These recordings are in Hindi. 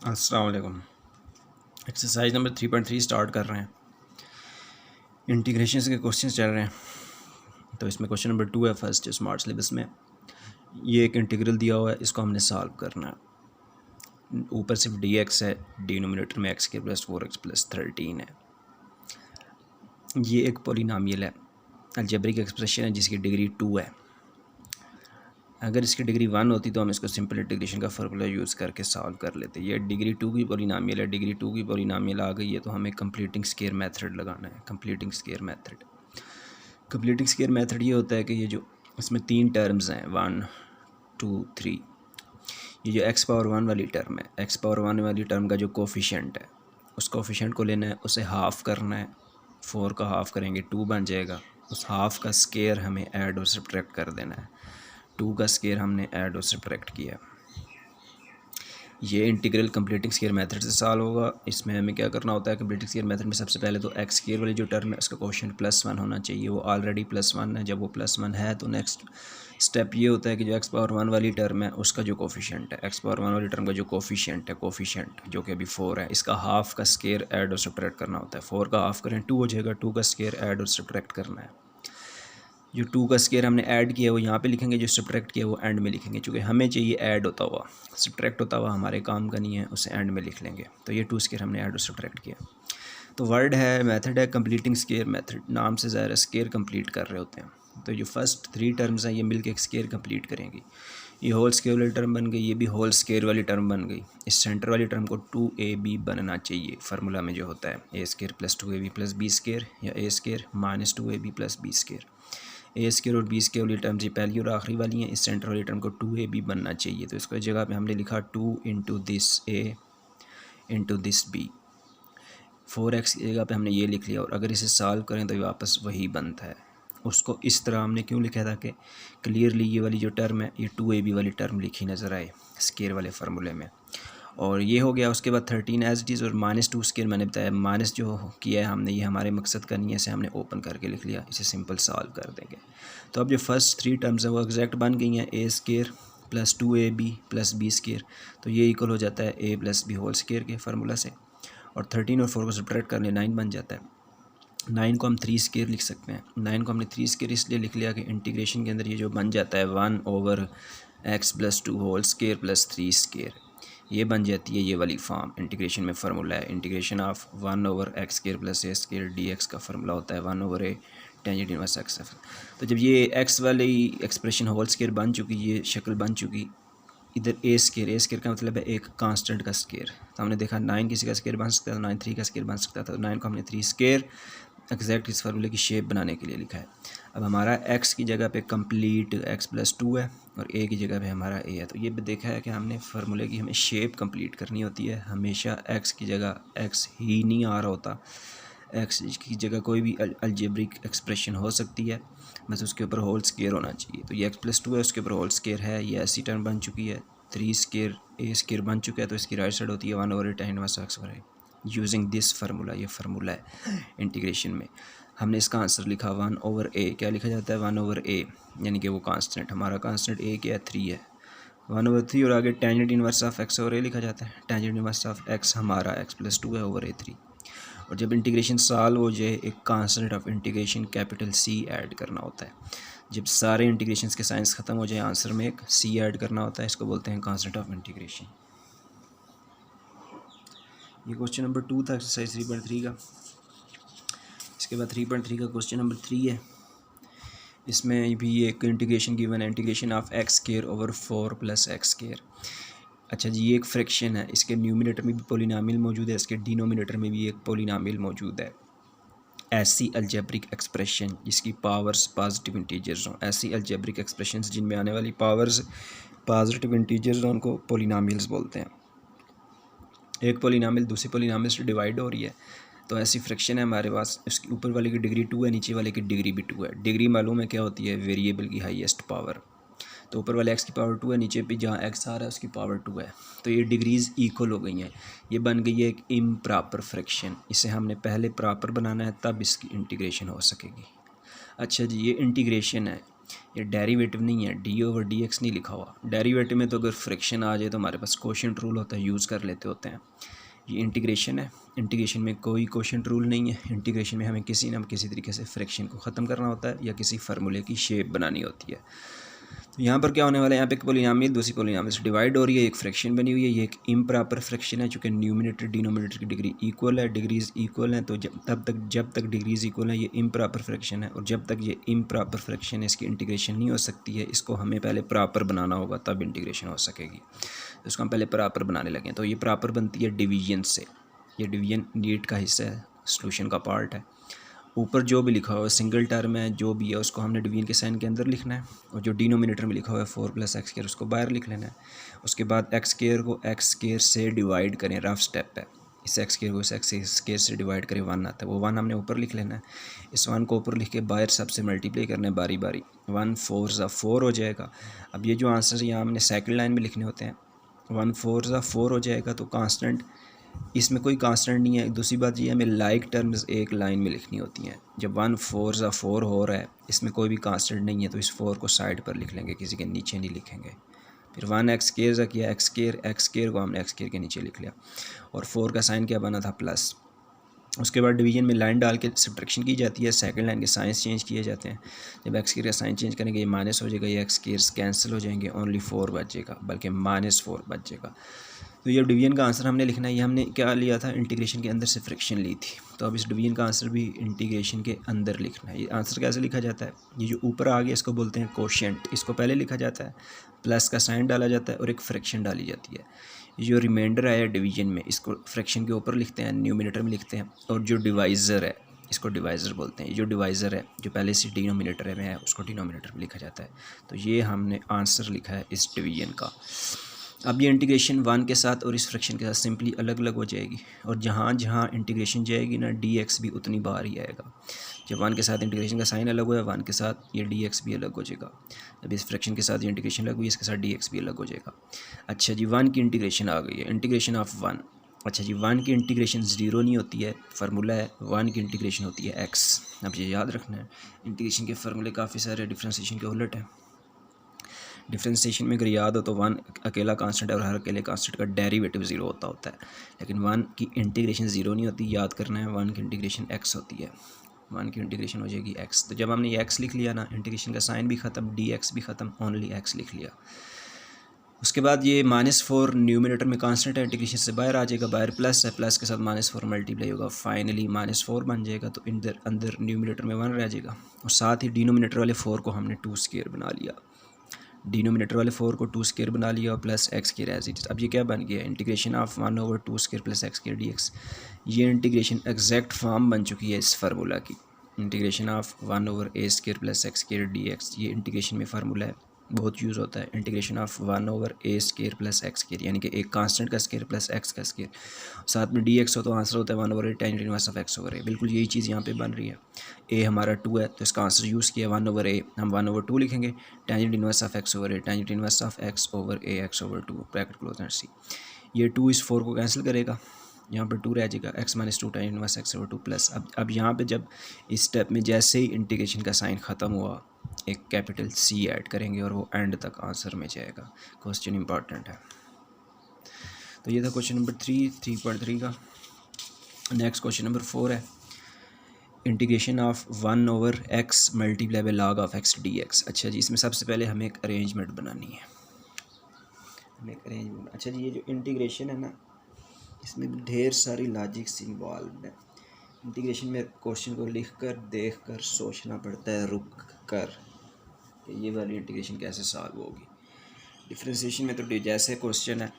अस्सलाम वालेकुम। एक्सरसाइज नंबर 3.3 स्टार्ट कर रहे हैं। इंटीग्रेशन के क्वेश्चन चल रहे हैं। तो इसमें क्वेश्चन नंबर 2 है फर्स्ट स्मार्ट सिलेबस में। ये एक इंटीग्रल दिया हुआ है, इसको हमने सॉल्व करना है। ऊपर सिर्फ डी एक्स है, डिनोमिनेटर में एक्स के प्लस 4x प्लस 13 है। ये एक पॉलिनॉमियल है, अलजेब्रिक एक्सप्रेशन है जिसकी डिग्री 2 है। अगर इसकी डिग्री 1 होती तो हम इसको सिंपल इंटीग्रेशन का फार्मूला यूज़ करके सॉल्व कर लेते। ये डिग्री 2 की पॉलिनॉमियल है, डिग्री 2 की पॉलिनॉमियल आ गई है तो हमें कंप्लीटिंग स्क्वायर मेथड लगाना है। कंप्लीटिंग स्क्वायर मेथड ये होता है कि ये जो इसमें 3 टर्म्स हैं 1 2 3, ये जो x पावर 1 वाली टर्म है, x पावर 1 वाली टर्म का जो कोफिशिएंट है उस कोफिशिएंट को लेना है, उसे हाफ़ करना है। 4 का हाफ़ करेंगे 2 बन जाएगा। उस हाफ़ का स्क्वायर हमें ऐड और सब्ट्रैक्ट कर देना है। 2 का स्क्वायर हमने ऐड और सब्ट्रैक्ट किया। ये इंटीग्रल कंप्लीटिंग स्क्वायर मेथड से सॉल्व होगा। इसमें हमें क्या करना होता है, कंप्लीटिंग स्क्वायर मेथड में सबसे पहले तो एक्स स्क्वायर वाली जो टर्म है उसका कोएफिशिएंट +1 होना चाहिए। वो ऑलरेडी +1 है। जब वो +1 है तो नेक्स्ट स्टेप ये होता है कि जो एक्स पावर 1 वाली टर्म है उसका जो कोफिशिएंट है, एक्स पावर 1 वाली टर्म का जो कोफिशिएंट जो कि अभी 4 है, इसका हाफ़ का स्क्वायर ऐड और सब्ट्रैक्ट करना होता है। 4 का हाफ़ करें 2 हो जाएगा, 2 का स्क्वायर ऐड और सब्ट्रैक्ट करना है। जो 2 का स्क्वायर हमने ऐड किया वो यहाँ पे लिखेंगे, जो सब्ट्रैक्ट किया वो एंड में लिखेंगे। चूँकि हमें चाहिए ऐड होता हुआ, सब्ट्रैक्ट होता हुआ हमारे काम का नहीं है, उसे एंड में लिख लेंगे। तो ये 2 स्क्वायर हमने ऐड और सब्ट्रैक्ट किया। तो वर्ड है, मेथड है कंप्लीटिंग स्क्वायर मेथड। नाम से ज़ाहिर है स्क्वायर कंप्लीट कर रहे होते हैं। तो जो फर्स्ट 3 टर्म्स हैं ये मिलके एक स्क्वायर कंप्लीट करेंगी। ये होल स्क्वायर वाली टर्म बन गई, ये भी होल स्क्वायर वाली टर्म बन गई। इस सेंटर वाली टर्म को 2ab बनना चाहिए। फार्मूला में जो होता है a² + 2ab + b² या a² - 2ab + b²। a² और b² वाली टर्म्स ये पहली और आखिरी वाली हैं। इस सेंटर वाली टर्म को 2ab बनना चाहिए। तो इसको जगह पे हमने लिखा 2 × this a × this b। 4x की जगह पे हमने ये लिख लिया। और अगर इसे सॉल्व करें तो ये वापस वही बनता है। उसको इस तरह हमने क्यों लिखा था कि क्लियरली ये वाली जो टर्म है ये 2ab वाली टर्म लिखी नज़र आए स्क्वायर वाले फार्मूले में। और ये हो गया। उसके बाद 13 एज इट इज़ और -2 स्क्वायर मैंने बताया। माइनस जो किया है हमने, ये हमारे मकसद का नहीं है, इसे हमने ओपन करके लिख लिया। इसे सिंपल सॉल्व कर देंगे। तो अब जो फर्स्ट 3 टर्म्स हैं वो एग्जैक्ट बन गई हैं। a² + 2ab + b²। तो ये इक्वल हो जाता है a + b होल स्क्वायर के फार्मूला से। और 13 और 4 को सब्ट्रैक्ट करने 9 बन जाता है। 9 को हम 3 स्क्वायर लिख सकते हैं। 9 को हमने 3 स्क्वायर इसलिए लिख लिया कि इंटीग्रेशन के अंदर ये जो बन जाता है 1/x + 2 होल स्क्वायर + 3 स्क्वायर, ये बन जाती है ये वाली फॉर्म। इंटीग्रेशन में फार्मूला है integration of 1/x² + a² dx का फार्मूला होता है 1/a टेंजेंट इनवर्स x। तो जब ये x वाली एक्सप्रेशन होल स्क्वायर बन चुकी, ये शक्ल बन चुकी, इधर a² का मतलब है एक कांस्टेंट का स्क्वायर। तो हमने देखा 9 किसी का स्क्वायर बन सकता था, 9 3 का स्क्वायर बन सकता था। तो 9 को हमने 3 स्क्वायर एग्जैक्ट इस फार्मूले की शेप बनाने के लिए लिखा है। अब हमारा x की जगह पे कंप्लीट x + 2 है और a की जगह पे हमारा a है। तो ये भी देखा है कि हमने फार्मूले की हमें शेप कंप्लीट करनी होती है। हमेशा x की जगह x ही नहीं आ रहा होता, x की जगह कोई भी अलजेब्रिक एक्सप्रेशन हो सकती है, बस उसके ऊपर होल स्क्वायर होना चाहिए। तो ये x + 2 है, उसके ऊपर होल स्क्वायर है। ये ऐसी टर्म बन चुकी है। 3 स्क्वायर a² बन चुका है, तो इसकी राइट साइड होती है 1/a tan inverse x/a। Using this formula, ये फार्मूला है इंटीग्रेशन में। हमने इसका आंसर लिखा 1/a। क्या लिखा जाता है 1/a, यानी कि वो कांस्टेंट, हमारा कांस्टेंट a क्या है 3 है। 1/3 और आगे टेंजेंट इनवर्स ऑफ x/a लिखा जाता है। टेंजेंट इनवर्स ऑफ x हमारा x + 2 है /a3। और जब इंटीग्रेशन सॉल्व हो जाए एक constant of integration capital C add करना होता है। जब सारे इंटीग्रेशंस के साइंस ख़त्म हो जाए आंसर में एक C ऐड करना होता है, इसको बोलते हैं कांस्टेंट ऑफ इंटीग्रेशन। ये क्वेश्चन नंबर 2 था एक्सरसाइज 3.3 का। इसके बाद 3.3 का क्वेश्चन नंबर 3 है। इसमें भी एक इंटीग्रेशन गिवन है, इंटीग्रेशन ऑफ x² / 4 + x²। अच्छा जी, ये एक फ्रैक्शन है। इसके न्यूमिनेटर में भी पॉलिनॉमियल मौजूद है, इसके डिनोमिनेटर में भी एक पॉलिनॉमियल मौजूद है। ऐसी अलजेब्रिक एक्सप्रेशन जिसकी पावर्स पॉजिटिव इंटीजर्स हों, ऐसी अलजेब्रिक एक्सप्रेशंस जिनमें आने वाली पावर्स पॉजिटिव इंटीजर्स हों, उनको पॉलिनॉमियल्स बोलते हैं। एक पॉलिनॉमियल दूसरी पॉलिनॉमियल से डिवाइड हो रही है, तो ऐसी फ्रैक्शन है हमारे पास। उसकी ऊपर वाले की डिग्री 2 है, नीचे वाले की डिग्री भी 2 है। डिग्री मालूम है क्या होती है, वेरिएबल की हाईएस्ट पावर। तो ऊपर वाले x की पावर 2 है, नीचे पे जहाँ x आ रहा है उसकी पावर 2 है। तो ये डिग्रीज़ इक्वल हो गई हैं। ये बन गई है एक इम्प्रॉपर फ्रैक्शन। इसे हमने पहले प्रॉपर बनाना है, तब इसकी इंटीग्रेशन हो सकेगी। अच्छा जी, ये इंटीग्रेशन है। ये डेरिवेटिव नहीं है, डी ओवर डी एक्स नहीं लिखा हुआ। डेरिवेटिव में तो अगर फ्रिक्शन आ जाए तो हमारे पास कोशेंट रूल होता है, यूज़ कर लेते होते हैं। ये इंटीग्रेशन है, इंटीग्रेशन में कोई कोशेंट रूल नहीं है। इंटीग्रेशन में हमें किसी न किसी तरीके से फ्रिक्शन को ख़त्म करना होता है या किसी फार्मूले की शेप बनानी होती है। तो यहाँ पर क्या होने वाला है, यहाँ पे एक पोलिनोमियल दूसरी पोलिनोमियल से डिवाइड हो रही है, एक फ्रैक्शन बनी हुई है। ये एक इम्प्रॉपर फ्रैक्शन है, चूँकि न्यूमिनेटर डिनोमिनेटर की डिग्री इक्वल है, डिग्रीज इक्वल हैं, तो जब तक डिग्रीज इक्वल है ये इम्प्रॉपर फ्रैक्शन है। और जब तक ये इम्प्रॉपर फ्रैक्शन है इसकी इंटीग्रेशन नहीं हो सकती है, इसको हमें पहले प्रॉपर बनाना होगा तब इंटीग्रेशन हो सकेगी। तो इसको हम पहले प्रॉपर बनाने लगे। तो ये प्रॉपर बनती है डिवीजन से, ये डिवीजन नीट का हिस्सा है, सोल्यूशन का पार्ट है। ऊपर जो भी लिखा हुआ है सिंगल टर्म है, जो भी है उसको हमने डिवीजन के साइन के अंदर लिखना है, और जो डिनोमिनेटर में लिखा हुआ है 4 + x² उसको बाहर लिख लेना है। उसके बाद x² को x² से डिवाइड करें, रफ स्टेप है। इस x² को इस x² से डिवाइड करें, 1 आता है, वो 1 हमने ऊपर लिख लेना है। इस 1 को ऊपर लिख के बाहर सबसे मल्टीप्लाई करना है बारी बारी। 1 4 ज़ा 4 हो जाएगा। अब ये जो आंसर यहाँ हमने सेकंड लाइन में लिखने होते हैं, 1 4 ज़ा 4 हो जाएगा, तो कांस्टेंट इसमें कोई कांस्टेंट नहीं है। दूसरी बात ये हमें लाइक टर्म्स एक लाइन में लिखनी होती हैं। जब 1 4 ज़ा 4 हो रहा है, इसमें कोई भी कांस्टेंट नहीं है, तो इस 4 को साइड पर लिख लेंगे, किसी के नीचे नहीं लिखेंगे। फिर 1 x² ज़ा किया, x² को हमने x² के नीचे लिख लिया, और 4 का साइन क्या बना था, प्लस। उसके बाद डिवीजन में लाइन डाल के सब्ट्रैक्शन की जाती है, सेकंड लाइन के साइंस चेंज किए जाते हैं। जब x² का साइन चेंज करेंगे ये माइनस हो जाएगा, ये x² कैंसिल हो जाएंगे, ओनली 4 बचेगा, बल्कि -4 बचेगा। तो ये डिवीजन का आंसर हमने लिखना है। ये हमने क्या लिया था, इंटीग्रेशन के अंदर से फ्रिक्शन ली थी, तो अब इस डिवीजन का आंसर भी इंटीग्रेशन के अंदर लिखना है। ये आंसर कैसे लिखा जाता है, ये जो ऊपर आ गया इसको बोलते हैं कोशेंट। इसको पहले लिखा जाता है, प्लस का साइन डाला जाता है और एक फ्रिक्शन डाली जाती है। ये जो रिमाइंडर आया डिवीजन में, इसको फ्रैक्शन के ऊपर लिखते हैं, न्यूमिनेटर में लिखते हैं, और जो डिवाइज़र है इसको डिवाइज़र बोलते हैं। ये जो डिवाइज़र है जो पहले से डिनोमिनेटर में है उसको डिनोमिनेटर में लिखा जाता है। तो ये हमने आंसर लिखा है इस डिवीजन का। अब ये इंटीग्रेशन 1 के साथ और इस फ्रैक्शन के साथ सिंपली अलग अलग हो जाएगी, और जहाँ जहाँ इंटीग्रेशन जाएगी ना, dx भी उतनी बार ही आएगा। जब 1 के साथ इंटीग्रेशन का साइन अलग हुआ है, 1 के साथ ये dx भी अलग हो जाएगा। जब इस फ्रैक्शन के साथ ये इंटीग्रेशन अलग हुई, इसके साथ dx भी अलग हो जाएगा। अच्छा जी, 1 की इंटीग्रेशन आ गई है, इंटीग्रेशन ऑफ 1। अच्छा जी, 1 की इंटीग्रेशन 0 नहीं होती है, फार्मूला है 1 की इंटीग्रेशन होती है x। अब ये याद रखना है, इंटीग्रेशन के फार्मूले काफ़ी सारे डिफ्रेंसिएशन के उलट हैं। डिफ्रेंसिएशन में अगर याद हो तो 1 अकेला कांस्टेंट है और हर अकेले कांस्टेंट का डेरिवेटिव 0 होता है, लेकिन 1 की इंटीग्रेशन 0 नहीं होती। याद करना है 1 की इंटीग्रेशन x होती है, 1 की इंटीग्रेशन हो जाएगी x। तो जब हमने ये x लिख लिया ना, इंटीग्रेशन का साइन भी ख़त्म, dx भी ख़त्म, ओनली x लिख लिया। उसके बाद ये -4 न्यूमिनेटर में कांस्टेंट है, इंटीग्रेशन से बाहर आ जाएगा, बाहर प्लस है, प्लस के साथ -4 मल्टीप्लाई होगा, फाइनली -4 बन जाएगा। तो अंदर न्यूमिनेटर में 1 रह जाएगा, और साथ ही डिनोमिनेटर वाले 4 को हमने 2² बना लिया। डिनोमिनेटर वाले 4 को 2² बना लिया, और plus x² as it is. अब ये क्या बन गया, integration of 1/2² plus x² dx। ये इंटीग्रेशन एग्जैक्ट फॉर्म बन चुकी है इस फार्मूला की, integration of 1/a² plus x² dx। ये इंटीग्रेशन में फार्मूला है, बहुत यूज़ होता है। Integration of 1/a² plus x², यानी कि एक कांस्टेंट का स्केयर प्लस x का स्केयर, साथ में dx हो तो आंसर होता है 1/a tan inverse of x/a। बिल्कुल यही चीज़ यहाँ पे बन रही है। a हमारा 2 है तो इसका आंसर यूज़ किया 1/a, हम 1/2 लिखेंगे, tan inverse of x/a, tan inverse of x/a x/2, bracket close and C. ये 2 इस 4 को कैंसिल करेगा, यहाँ पर 2 रह जाएगा, x - 2 tan inverse x/2 plus. अब यहाँ पे जब इस स्टेप में जैसे ही इंटीग्रेशन का साइन ख़त्म हुआ, एक कैपिटल C ऐड करेंगे और वो एंड तक आंसर में जाएगा। क्वेश्चन इंपॉर्टेंट है। तो ये था क्वेश्चन नंबर 3.3 का। नेक्स्ट क्वेश्चन नंबर 4 है, integration of 1/x multiply by log of x dx। अच्छा जी, इसमें सबसे पहले हमें एक अरेंजमेंट बनानी है, अच्छा जी, ये जो इंटीग्रेशन है ना, इसमें ढेर सारी लॉजिक्स इन्वॉल्व है। इंटीग्रेशन में क्वेश्चन को लिख कर देख कर सोचना पड़ता है, रुक कर, कि ये वाली इंटीग्रेशन कैसे सॉल्व होगी। डिफ्रेंसिएशन में तो जैसे क्वेश्चन है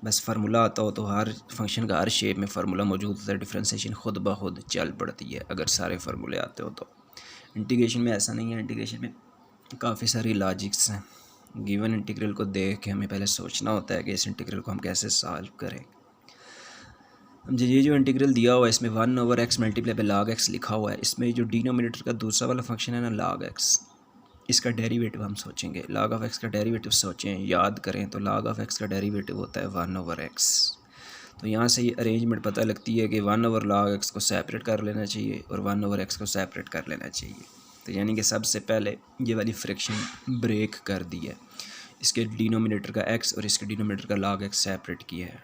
बस फार्मूला आता हो तो हर फंक्शन का हर शेप में फार्मूला मौजूद होता है, डिफ्रेंसिएशन खुद ब खुद चल पड़ती है अगर सारे फार्मूले आते हो तो। इंटीग्रेशन में ऐसा नहीं है, इंटीग्रेशन में काफ़ी सारी लॉजिक्स हैं। गिवन इंटीग्रल को देख के हमें पहले सोचना होता है कि इस इंटीग्रल को हम कैसे सॉल्व करें। ये जो इंटीग्रल दिया हुआ है इसमें 1/x multiply by log x लिखा हुआ है, इसमें जो डिनोमिनेटर का दूसरा वाला फंक्शन है ना log x, इसका डेरिवेटिव हम सोचेंगे। log ऑफ x का डेरिवेटिव सोचें, याद करें तो log ऑफ x का डेरिवेटिव होता है 1/x। तो यहाँ से ये अरेंजमेंट पता लगती है कि 1/log x को सेपरेट कर लेना चाहिए और 1/x को सेपरेट कर लेना चाहिए। तो यानी कि सबसे पहले ये वाली फ्रैक्शन ब्रेक कर दी है, इसके डिनोमिनेटर का x और इसके डिनोमिनेटर का log x सेपरेट किया है।